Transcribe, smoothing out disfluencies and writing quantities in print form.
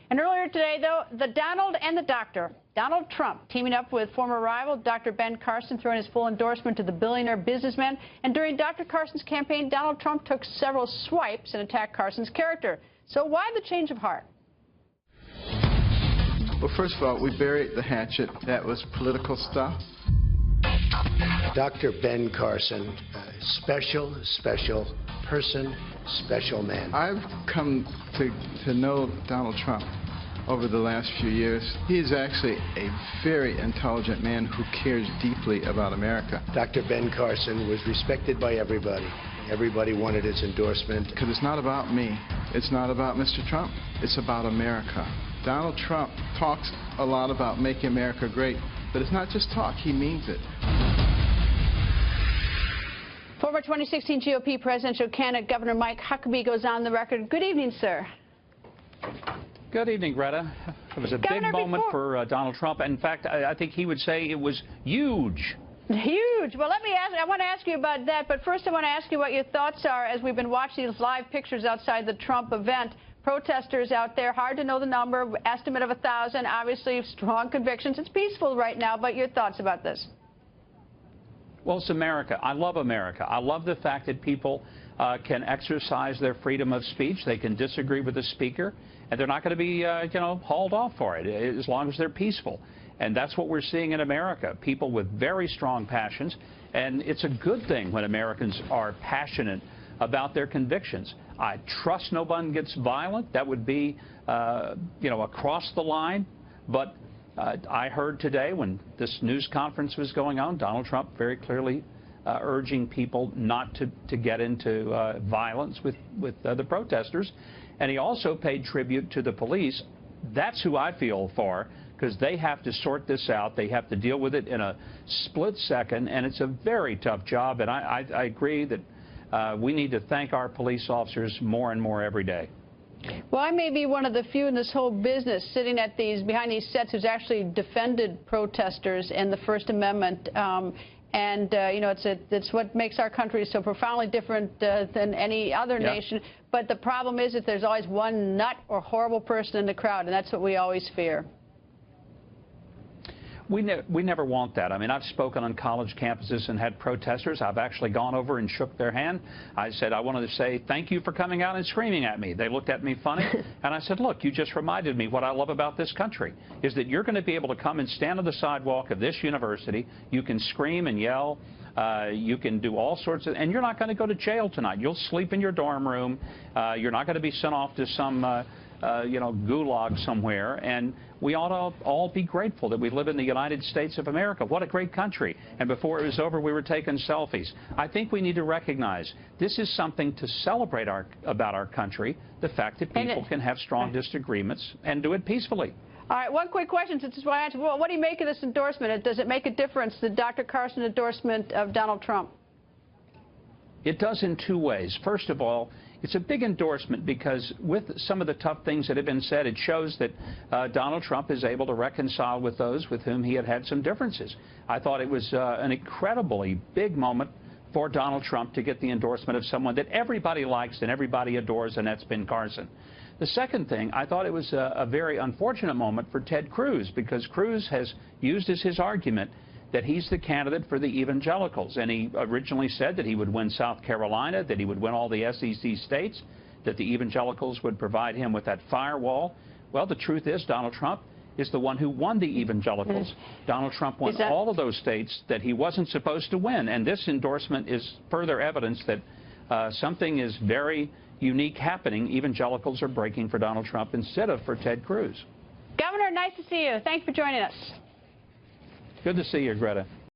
And earlier today, though, the Donald and the Doctor. Donald Trump teaming up with former rival Dr. Ben Carson, throwing his full endorsement to the billionaire businessman. And during Dr. Carson's campaign, Donald Trump took several swipes and attacked Carson's character. So why the change of heart? Well, first of all, we buried the hatchet. That was political stuff. Dr. Ben Carson, special person, special man. I've come to know Donald Trump over the last few years. He is actually a very intelligent man who cares deeply about America. Dr. Ben Carson was respected by everybody. Everybody wanted his endorsement. Because it's not about me. It's not about Mr. Trump. It's about America. Donald Trump talks a lot about making America great, but it's not just talk. He means it. Former 2016 GOP presidential candidate Governor Mike Huckabee goes on the record. Good evening, sir. Good evening, Greta. It was a big moment for Donald Trump. In fact, I think he would say it was huge. Huge. Well, I want to ask you about that, but first I want to ask you what your thoughts are as we've been watching these live pictures outside the Trump event. Protesters out there, hard to know the number, estimate of 1,000, obviously strong convictions. It's peaceful right now, but your thoughts about this? Well, it's America. I love America. I love the fact that people can exercise their freedom of speech. They can disagree with the speaker, and they're not going to be, hauled off for it as long as they're peaceful. And that's what we're seeing in America, people with very strong passions. And it's a good thing when Americans are passionate about their convictions. I trust no one gets violent. That would be, across the line. But I heard today when this news conference was going on, Donald Trump very clearly urging people not to get into violence with the protesters. And he also paid tribute to the police. That's who I feel for, because they have to sort this out. They have to deal with it in a split second, and it's a very tough job. And I agree that we need to thank our police officers more and more every day. Well, I may be one of the few in this whole business sitting behind these sets who's actually defended protesters and the First Amendment. It's what makes our country so profoundly different than any other nation. But the problem is that there's always one nut or horrible person in the crowd, and that's what we always fear. We never want that. I mean, I've spoken on college campuses and had protesters. I've actually gone over and shook their hand. I said, I wanted to say thank you for coming out and screaming at me. They looked at me funny, and I said, look, you just reminded me what I love about this country, is that you're going to be able to come and stand on the sidewalk of this university. You can scream and yell. You can do all sorts of, and you're not going to go to jail tonight. You'll sleep in your dorm room. You're not going to be sent off to some gulag somewhere, and we ought to all be grateful that we live in the United States of America. What a great country. And before it was over, we were taking selfies. I think we need to recognize this is something to celebrate about our country, the fact that people can have strong disagreements and do it peacefully. All right, one quick question. Since I asked, well, what do you make of this endorsement? Does it make a difference, the Dr. Carson endorsement of Donald Trump? It does in two ways. First of all, it's a big endorsement because with some of the tough things that have been said, it shows that Donald Trump is able to reconcile with those with whom he had some differences. I thought it was an incredibly big moment for Donald Trump to get the endorsement of someone that everybody likes and everybody adores, and that's Ben Carson. The second thing, I thought it was a very unfortunate moment for Ted Cruz, because Cruz has used as his argument that he's the candidate for the evangelicals. And he originally said that he would win South Carolina, that he would win all the SEC states, that the evangelicals would provide him with that firewall. Well, the truth is Donald Trump is the one who won the evangelicals. Donald Trump won all of those states that he wasn't supposed to win. And this endorsement is further evidence that something is very unique happening. Evangelicals are breaking for Donald Trump instead of for Ted Cruz. Governor, nice to see you. Thanks for joining us. Good to see you, Greta.